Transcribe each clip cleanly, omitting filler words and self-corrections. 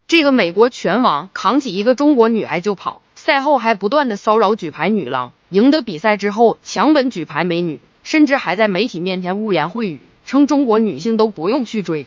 这个美国拳王扛起一个中国女孩就跑，赛后还不断的骚扰举牌女郎，赢得比赛之后强吻举牌美女，甚至还在媒体面前污言秽语，称中国女性都不用去追，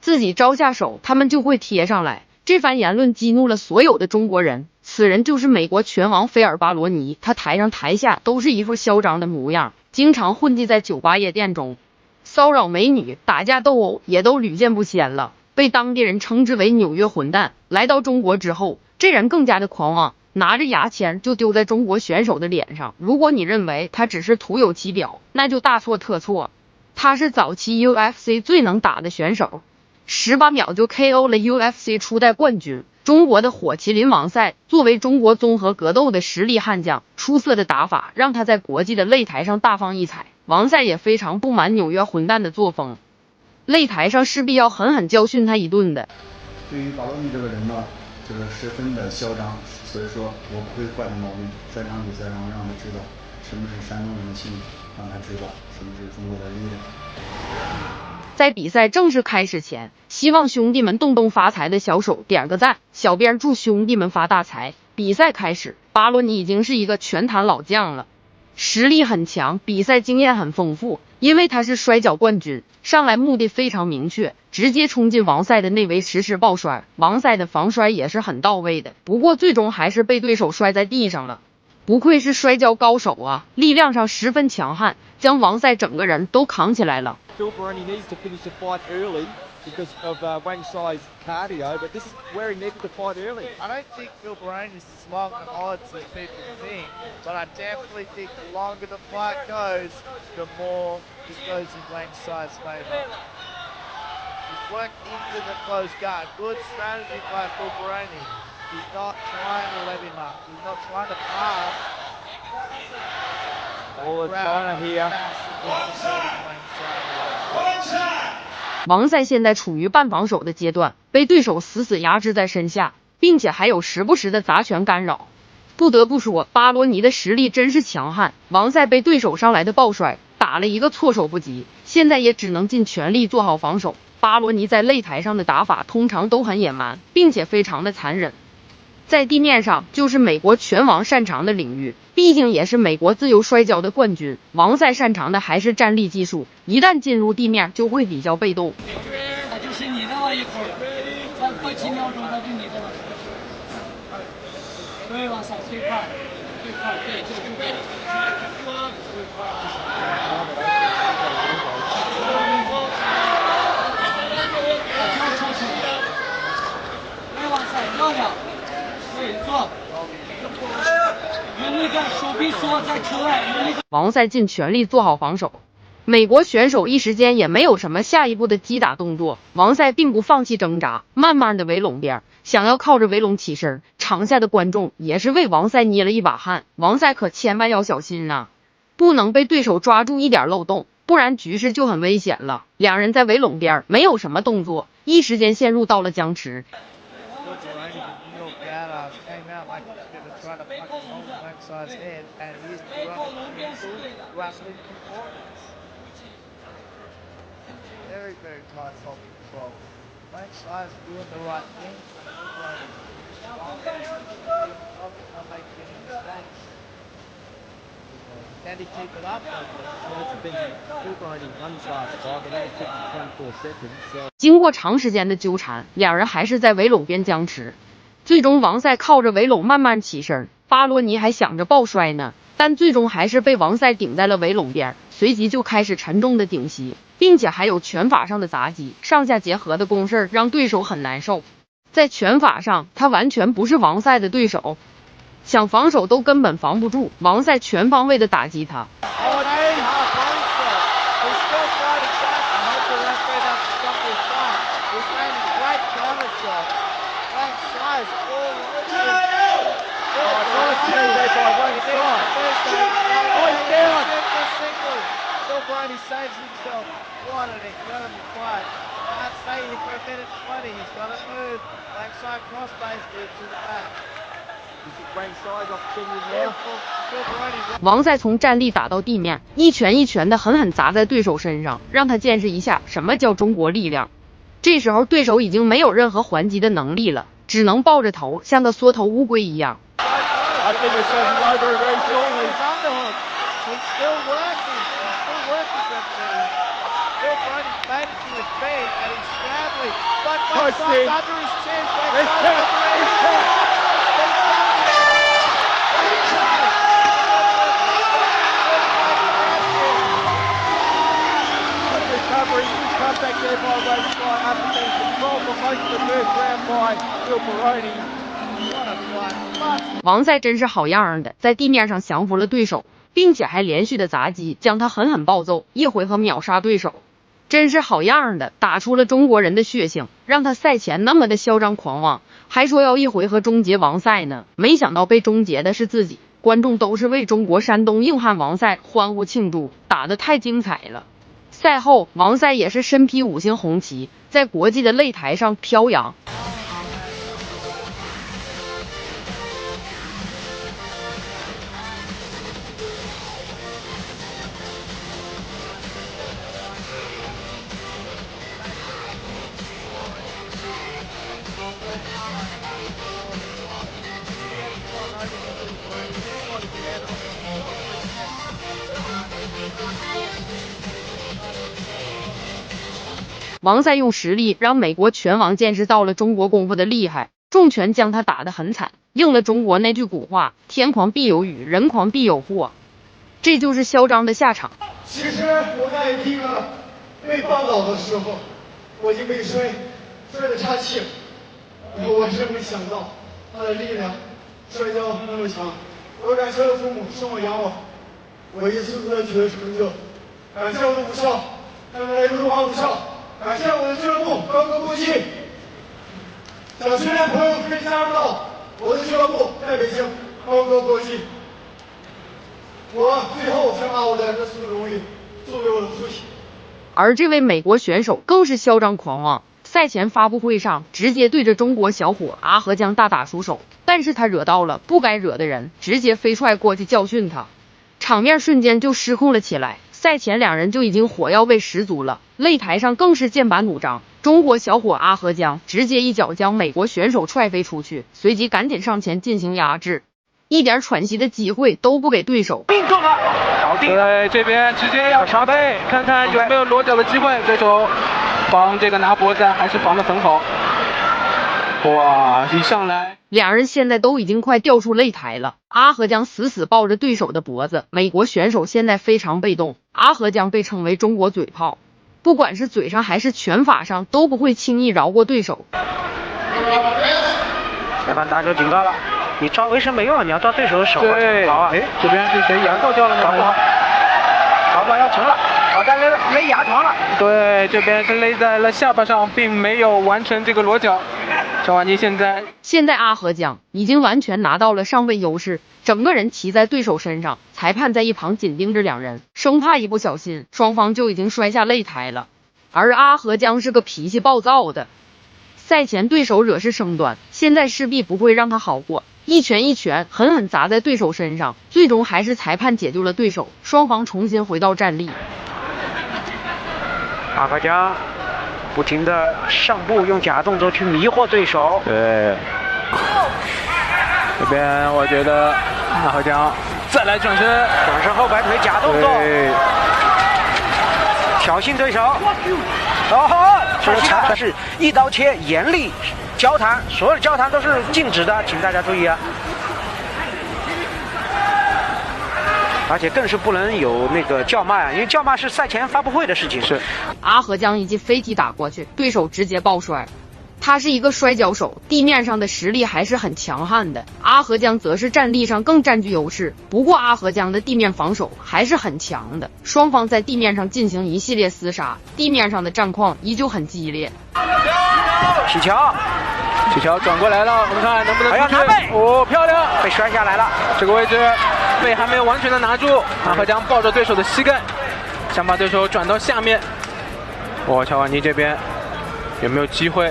自己招下手他们就会贴上来。这番言论激怒了所有的中国人。此人就是美国拳王菲尔巴罗尼，他台上台下都是一副嚣张的模样，经常混迹在酒吧夜店中，骚扰美女，打架斗殴也都屡见不鲜了，被当地人称之为纽约混蛋。来到中国之后，这人更加的狂妄，拿着牙签就丢在中国选手的脸上。如果你认为他只是徒有其表，那就大错特错。他是早期 UFC 最能打的选手，18秒就 KO 了 UFC 初代冠军中国的火麒麟王赛。作为中国综合格斗的实力悍将，出色的打法让他在国际的擂台上大放异彩。王赛也非常不满纽约混蛋的作风，擂台上势必要狠狠教训他一顿的。对于巴罗尼这个人呢，就是十分的嚣张，所以说我不会惯他毛病，在场比赛上让他知道什么是山东人的心，让他知道什么是中国的力量。在比赛正式开始前，希望兄弟们动动发财的小手点个赞，小编祝兄弟们发大财。比赛开始，巴罗尼已经是一个拳坛老将了，实力很强，比赛经验很丰富。因为他是摔跤冠军，上来目的非常明确，直接冲进王赛的内围实施抱摔。王赛的防摔也是很到位的，不过最终还是被对手摔在地上了。不愧是摔跤高手啊，力量上十分强悍，将王赛整个人都扛起来了。Phil Baroni needs to finish the fight early because of Wang Sai's cardio, but this is where he needed to fight early. I don't think Phil Baroni is as long an odds as people think, but I definitely think the longer the fight goes, the more it goes in Wang Sai's favour. He's worked into the close guard. Good strategy by Phil Baroni. He's not trying to let him up. He's not trying to pass. All the China here. 王赛现在处于半防守的阶段，被对手死死压制在身下，并且还有时不时的砸拳干扰。不得不说，巴罗尼的实力真是强悍。王赛被对手上来的抱摔打了一个措手不及，现在也只能尽全力做好防守。巴罗尼在擂台上的打法通常都很野蛮，并且非常的残忍。在地面上就是美国拳王擅长的领域，毕竟也是美国自由摔跤的冠军。王赛擅长的还是站立技术，一旦进入地面就会比较被动。他就是你的了，一会儿再过几秒钟他就你的了。对，往上最快，最快，对，就对。对，往上漂亮。王赛尽全力做好防守，美国选手一时间也没有什么下一步的击打动作。王赛并不放弃挣扎，慢慢的围拢边，想要靠着围拢起身。场下的观众也是为王赛捏了一把汗。王赛可千万要小心啊，不能被对手抓住一点漏洞，不然局势就很危险了。两人在围拢边没有什么动作，一时间陷入到了僵持。Trying to fucking hold Wang Sai's head, and he is running wrestling performance. Very, very tight hold control. Wang Sai's doing the right thing. Not making any mistakes. Can he keep it up? That's the thing. Phil Baroni won his last fight, but only took 24 seconds. 经过长时间的纠缠，两人还是在围拢边僵持。最终王赛靠着围拢慢慢起身，巴罗尼还想着抱摔呢，但最终还是被王赛顶在了围拢边，随即就开始沉重的顶膝，并且还有拳法上的砸击，上下结合的攻势让对手很难受。在拳法上，他完全不是王赛的对手，想防守都根本防不住，王赛全方位的打击他。He saves himself. What an incredible fight. Can't stay here for a minute 20. He's got to move. Wang Sai crossface to the back. Wang Sai's opportunity now. 王赛从站立打到地面，一拳一拳的狠狠砸在对手身上，让他见识一下什么叫中国力量。这时候对手已经没有任何还击的能力了，只能抱着头，像个缩头乌龟一样。I think it's going to be over very shortly. He's underhook. He's still working. He's still working something. Still finding made it to his feet and he's scrambling. But Push side's in. under his chin. It's tap. It's tap. Recovery, good comeback there by Racefly after being controlled for most of the first round by Phil Baroni. What a fight. 王赛真是好样的，在地面上降服了对手，并且还连续的砸击，将他狠狠暴揍，一回合秒杀对手，真是好样的，打出了中国人的血性，让他赛前那么的嚣张狂妄，还说要一回合终结王赛呢，没想到被终结的是自己，观众都是为中国山东硬汉王赛欢呼庆祝，打得太精彩了。赛后，王赛也是身披5星红旗，在国际的擂台上飘扬。王赛用实力让美国拳王见识到了中国功夫的厉害，重拳将他打得很惨，应了中国那句古话：天狂必有雨，人狂必有祸。这就是嚣张的下场。其实我在一个被绊倒的时候，我已经被摔得岔气了。我真没想到他的力量、摔跤那么强。我感谢我父母生我养我，我一次次的取得成就。感谢我的武校，来自中华武校。感谢我的俱乐部高歌国际，想训练朋友可以加入到我的俱乐部，在北京高歌国际。我最后想把我的这次荣誉作为我的父亲。而这位美国选手更是嚣张狂妄，赛前发布会上直接对着中国小伙阿和江大打出手，但是他惹到了不该惹的人，直接飞踹过去教训他，场面瞬间就失控了起来。赛前两人就已经火药味十足了，擂台上更是剑拔弩张。中国小伙阿和江直接一脚将美国选手踹飞出去，随即赶紧上前进行压制，一点喘息的机会都不给对手。命中了，搞定了。对，这边直接要杀背，看看有没有裸脚的机会。对手防这个拿脖子还是防得很好。哇，一上来，两人现在都已经快掉出擂台了。阿和江死死抱着对手的脖子，美国选手现在非常被动。阿和江被称为中国嘴炮，不管是嘴上还是拳法上都不会轻易饶过对手。裁判打出警告了，你抓为什么没用？你要抓对手的手。对，好啊，哎，这边是谁牙够掉了呢？搞不好，搞不好要成了。好，但勒牙床了。对，这边是勒在了下巴上，并没有完成这个裸脚。乔瓦尼现在阿和江已经完全拿到了上位优势，整个人骑在对手身上，裁判在一旁紧盯着两人，生怕一不小心双方就已经摔下擂台了。而阿和江是个脾气暴躁的，赛前对手惹是生端，现在势必不会让他好过，一拳一拳狠狠砸在对手身上，最终还是裁判解救了对手，双方重新回到战力。阿和江不停的上步，用假动作去迷惑对手。对，这边我觉得阿和江再来转身后摆腿假动作，挑衅对手。这是一刀切，严厉交谈，所有的交谈都是禁止的，请大家注意啊！而且更是不能有那个叫骂啊，因为叫骂是赛前发布会的事情。是，阿和江一记飞踢打过去，对手直接抱摔。他是一个摔跤手，地面上的实力还是很强悍的。阿和江则是战力上更占据优势，不过阿和江的地面防守还是很强的。双方在地面上进行一系列厮杀，地面上的战况依旧很激烈。起桥转过来了，我们看能不能出去。拿背，哦，漂亮，被摔下来了。这个位置背还没有完全的拿住，阿和江抱着对手的膝盖，想把对手转到下面。哇，乔瓦尼这边有没有机会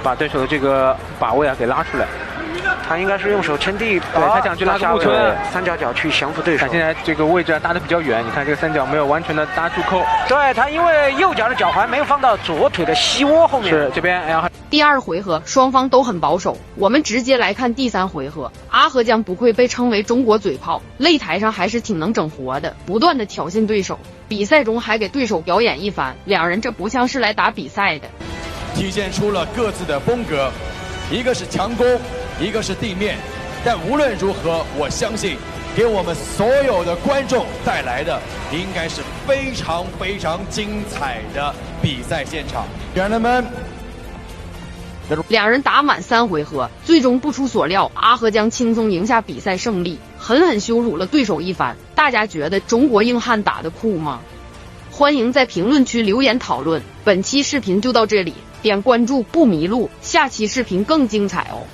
把对手的这个把位啊给拉出来？他应该是用手撑地，对他想去拉个木村，三角脚去降服对手。他现在这个位置搭得比较远，你看这个三角没有完全的搭住扣。对他因为右脚的脚踝没有放到左腿的膝窝后面。是这边，然后第2回合双方都很保守，我们直接来看第3回合。阿河江不愧被称为中国嘴炮，擂台上还是挺能整活的，不断的挑衅对手，比赛中还给对手表演一番，两人这不像是来打比赛的，体现出了各自的风格，一个是强攻，一个是地面，但无论如何，我相信给我们所有的观众带来的应该是非常非常精彩的比赛现场。家人们，两人打满3回合，最终不出所料，阿河江轻松赢下比赛胜利，狠狠羞辱了对手一番。大家觉得中国硬汉打得酷吗？欢迎在评论区留言讨论。本期视频就到这里，点关注不迷路，下期视频更精彩哦。